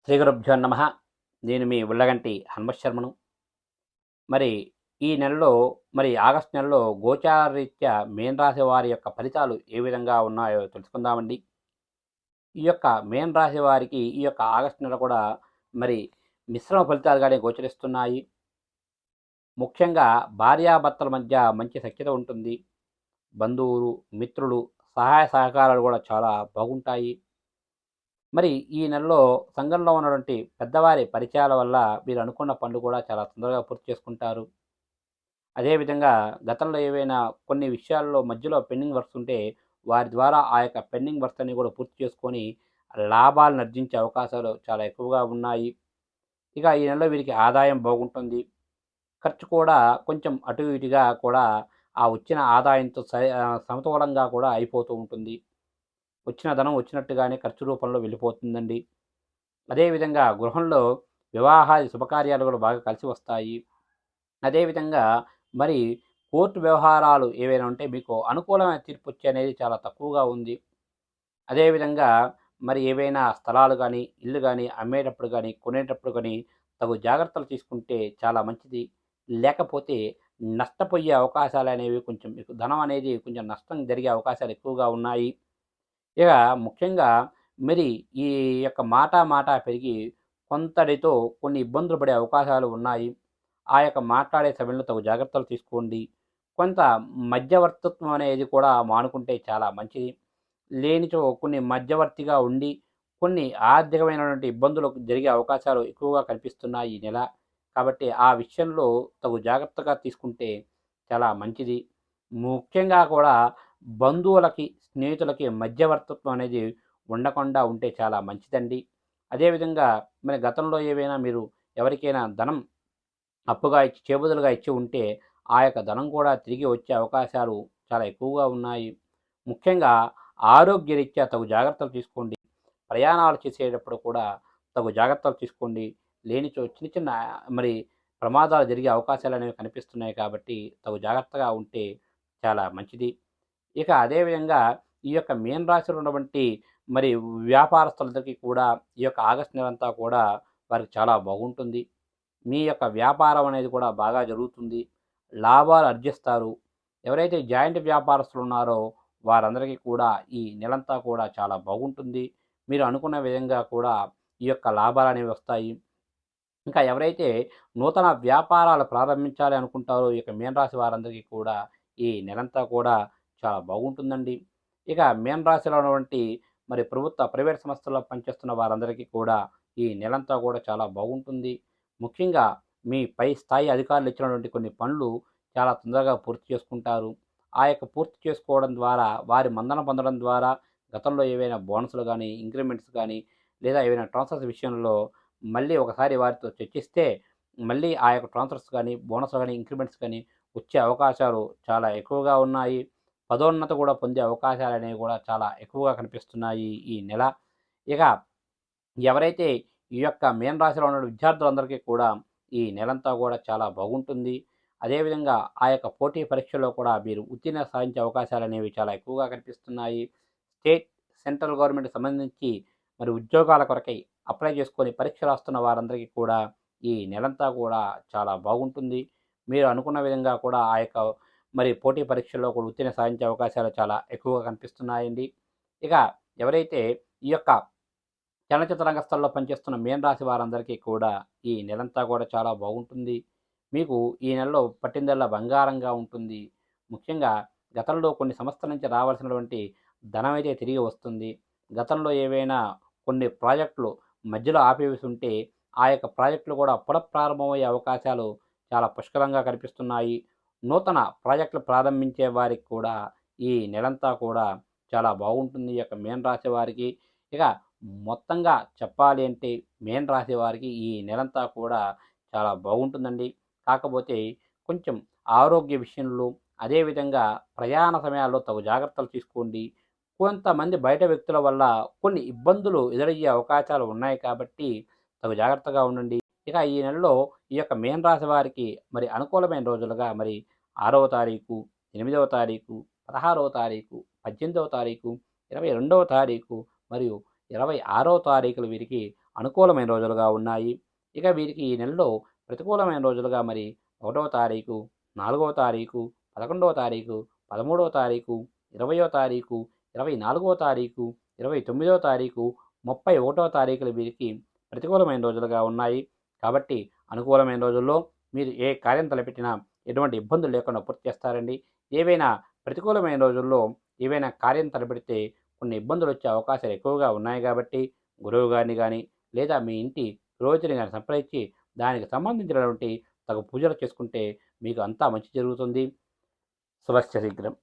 శ్రీ గురుభ్యో నమ. నేను మీ ఉళ్ళగంటి హనుమశర్మను. మరి ఈ నెలలో ఆగస్టు నెలలో గోచారరీత్యా మీన రాశి వారి యొక్క ఫలితాలు ఏ విధంగా ఉన్నాయో తెలుసుకుందామండి. ఈ యొక్క మీన రాశి వారికి ఈ యొక్క ఆగస్టు నెల కూడా మరి మిశ్రమ ఫలితాలుగానే గోచరిస్తున్నాయి. ముఖ్యంగా భార్యాభర్తల మధ్య మంచి సఖ్యత ఉంటుంది. బంధువులు, మిత్రులు, సహాయ సహకారాలు కూడా చాలా బాగుంటాయి. మరి ఈ నెలలో సంఘంలో ఉన్నటువంటి పెద్దవారి పరిచయాల వల్ల మీరు అనుకున్న పనులు కూడా చాలా తొందరగా పూర్తి చేసుకుంటారు. అదేవిధంగా గతంలో ఏవైనా కొన్ని విషయాల్లో మధ్యలో పెండింగ్ వర్క్స్ ఉంటే వారి ద్వారా ఆ యొక్క పెండింగ్ వర్క్స్ అన్ని కూడా పూర్తి చేసుకొని లాభాలను ఆర్జించే అవకాశాలు చాలా ఎక్కువగా ఉన్నాయి. ఇక ఈ నెలలో వీరికి ఆదాయం బాగుంటుంది. ఖర్చు కూడా కొంచెం అటు ఇటుగా కూడా ఆ వచ్చిన ఆదాయంతో సమతూలంగా కూడా అయిపోతూ ఉంటుంది. వచ్చిన ధనం వచ్చినట్టుగానే ఖర్చు రూపంలో వెళ్ళిపోతుందండి. అదేవిధంగా గృహంలో వివాహాది శుభకార్యాలు కూడా బాగా కలిసి వస్తాయి. అదేవిధంగా మరి కోర్టు వ్యవహారాలు ఏవైనా ఉంటే మీకు అనుకూలమైన తీర్పు వచ్చే అనేది చాలా తక్కువగా ఉంది. అదేవిధంగా మరి ఏవైనా స్థలాలు కానీ ఇల్లు కానీ అమ్మేటప్పుడు కానీ కొనేటప్పుడు కానీ తగు జాగ్రత్తలు తీసుకుంటే చాలా మంచిది. లేకపోతే నష్టపోయే అవకాశాలు అనేవి కొంచెం మీకు ధనం అనేది కొంచెం నష్టం జరిగే అవకాశాలు ఎక్కువగా ఉన్నాయి. ఇక ముఖ్యంగా మరి ఈ యొక్క మాట పెరిగి కొంతడితో కొన్ని ఇబ్బందులు పడే అవకాశాలు ఉన్నాయి. ఆ యొక్క మాట్లాడే సమయంలో తగు జాగ్రత్తలు తీసుకోండి. కొంత మధ్యవర్తిత్వం అనేది కూడా మానుకుంటే చాలా మంచిది. లేనిచో కొన్ని మధ్యవర్తిగా ఉండి కొన్ని ఆర్థికమైనటువంటి ఇబ్బందులు జరిగే అవకాశాలు ఎక్కువగా కనిపిస్తున్నాయి ఈ నెల. కాబట్టి ఆ విషయంలో తగు జాగ్రత్తగా తీసుకుంటే చాలా మంచిది. ముఖ్యంగా కూడా బంధువులకి, స్నేహితులకి మధ్యవర్తిత్వం అనేది ఉండకుండా ఉంటే చాలా మంచిదండి. అదేవిధంగా మరి గతంలో ఏవైనా మీరు ఎవరికైనా ధనం అప్పుగా ఇచ్చి చేబదులుగా ఇచ్చి ఉంటే ఆ యొక్క ధనం కూడా తిరిగి వచ్చే అవకాశాలు చాలా ఎక్కువగా ఉన్నాయి. ముఖ్యంగా ఆరోగ్యరీత్యా తగు జాగ్రత్తలు తీసుకోండి. ప్రయాణాలు చేసేటప్పుడు కూడా తగు జాగ్రత్తలు తీసుకోండి. లేనిచో చిన్న చిన్న మరి ప్రమాదాలు జరిగే అవకాశాలు అనేవి కనిపిస్తున్నాయి కాబట్టి తగు జాగ్రత్తగా ఉంటే చాలా మంచిది. ఇక అదేవిధంగా ఈ యొక్క మీన రాశిలో ఉన్నటువంటి మరి వ్యాపారస్తులందరికీ కూడా ఈ యొక్క ఆగస్టు నెలంతా కూడా వారికి చాలా బాగుంటుంది. మీ యొక్క వ్యాపారం అనేది కూడా బాగా జరుగుతుంది. లాభాలు ఆర్జిస్తారు. ఎవరైతే జాయింట్ వ్యాపారస్తులు ఉన్నారో వారందరికీ కూడా ఈ నెలంతా కూడా చాలా బాగుంటుంది. మీరు అనుకున్న విధంగా కూడా ఈ యొక్క లాభాలు అనేవి వస్తాయి. ఇంకా ఎవరైతే నూతన వ్యాపారాలు ప్రారంభించాలి అనుకుంటారో ఈ యొక్క మీనరాశి వారందరికీ కూడా ఈ నెలంతా కూడా చాలా బాగుంటుందండి. ఇక మీనరాశిలో ఉన్నటువంటి మరి ప్రైవేట్ సంస్థల్లో పనిచేస్తున్న వారందరికీ కూడా ఈ నెలంతా కూడా చాలా బాగుంటుంది. ముఖ్యంగా మీ పై స్థాయి అధికారులు ఇచ్చినటువంటి కొన్ని పనులు చాలా తొందరగా పూర్తి చేసుకుంటారు. ఆ యొక్క పూర్తి చేసుకోవడం ద్వారా వారి మన్నన పొందడం ద్వారా గతంలో ఏవైనా బోనస్లు కానీ ఇంక్రిమెంట్స్ కానీ లేదా ఏవైనా ట్రాన్స్ఫర్స్ విషయంలో మళ్ళీ ఒకసారి వారితో చర్చిస్తే మళ్ళీ ఆ యొక్క ట్రాన్స్ఫర్స్ కానీ బోనస్లు కానీ ఇంక్రిమెంట్స్ కానీ వచ్చే అవకాశాలు చాలా ఎక్కువగా ఉన్నాయి. పదోన్నతి కూడా పొందే అవకాశాలు అనేవి కూడా చాలా ఎక్కువగా కనిపిస్తున్నాయి ఈ నెల. ఇక ఎవరైతే ఈ యొక్క మీన రాశిలో ఉన్న విద్యార్థులందరికీ కూడా ఈ నెలంతా కూడా చాలా బాగుంటుంది. అదేవిధంగా ఆ యొక్క పోటీ పరీక్షల్లో కూడా మీరు ఉత్తీర్ణత సాధించే అవకాశాలు అనేవి చాలా ఎక్కువగా కనిపిస్తున్నాయి. స్టేట్, సెంట్రల్ గవర్నమెంట్కి సంబంధించి మరి ఉద్యోగాల కొరకై అప్లై చేసుకొని పరీక్ష రాస్తున్న వారందరికీ కూడా ఈ నెలంతా కూడా చాలా బాగుంటుంది. మీరు అనుకున్న విధంగా కూడా ఆ యొక్క మరి పోటీ పరీక్షల్లో కూడా ఉత్తీర్ణత సాధించే అవకాశాలు చాలా ఎక్కువగా కనిపిస్తున్నాయండి. ఇక ఎవరైతే ఈ యొక్క చలనచిత్ర రంగస్థల్లో పనిచేస్తున్న మీన రాశి వారందరికీ కూడా ఈ నెలంతా కూడా చాలా బాగుంటుంది. మీకు ఈ నెలలో పట్టిందల్లా బంగారంగా ఉంటుంది. ముఖ్యంగా గతంలో కొన్ని సంస్థల నుంచి రావాల్సినటువంటి ధనమైతే తిరిగి వస్తుంది. గతంలో ఏవైనా కొన్ని ప్రాజెక్టులు మధ్యలో ఆపివేసి ఉంటే ఆ యొక్క ప్రాజెక్టులు కూడా పునఃప్రారంభమయ్యే అవకాశాలు చాలా పుష్కలంగా కనిపిస్తున్నాయి. నూతన ప్రాజెక్టులు ప్రారంభించే వారికి కూడా ఈ నెలంతా కూడా చాలా బాగుంటుంది ఈ యొక్క మీన రాశి వారికి. ఇక మొత్తంగా చెప్పాలి అంటే మీన రాశి వారికి ఈ నెలంతా కూడా చాలా బాగుంటుందండి. కాకపోతే కొంచెం ఆరోగ్య విషయంలో అదేవిధంగా ప్రయాణ సమయాల్లో తగు జాగ్రత్తలు తీసుకోండి. కొంతమంది బయట వ్యక్తుల వల్ల కొన్ని ఇబ్బందులు ఎదురయ్యే అవకాశాలు ఉన్నాయి కాబట్టి తగు జాగ్రత్తగా ఉండండి. ఇక ఈ నెలలో ఈ యొక్క మీన రాశి వారికి మరి అనుకూలమైన రోజులుగా మరి 6వ తారీఖు, 8వ తారీఖు, 16వ తారీఖు, 18వ తారీఖు, 22వ తారీఖు మరియు 26వ తారీఖులు వీరికి అనుకూలమైన రోజులుగా ఉన్నాయి. ఇక వీరికి ఈ నెలలో ప్రతికూలమైన రోజులుగా మరి 1వ తారీఖు, 4వ తారీఖు, 11వ తారీఖు, 13వ తారీఖు, 20వ తారీఖు, 24వ తారీఖు, 29వ తారీఖు, 31వ తారీఖులు వీరికి ప్రతికూలమైన రోజులుగా ఉన్నాయి. కాబట్టి అనుకూలమైన రోజుల్లో మీరు ఏ కార్యం తలపెట్టినా ఎటువంటి ఇబ్బందులు లేకుండా పూర్తి చేస్తారండి. ఏవైనా ప్రతికూలమైన రోజుల్లో ఏవైనా కార్యం తలపెడితే కొన్ని ఇబ్బందులు వచ్చే అవకాశాలు ఎక్కువగా ఉన్నాయి కాబట్టి గురువు గారిని కానీ లేదా మీ ఇంటి పురోహితుని గారిని సంప్రదించి దానికి సంబంధించినటువంటి తగు పూజలు చేసుకుంటే మీకు అంతా మంచి జరుగుతుంది. శుభస్య శీఘ్రం.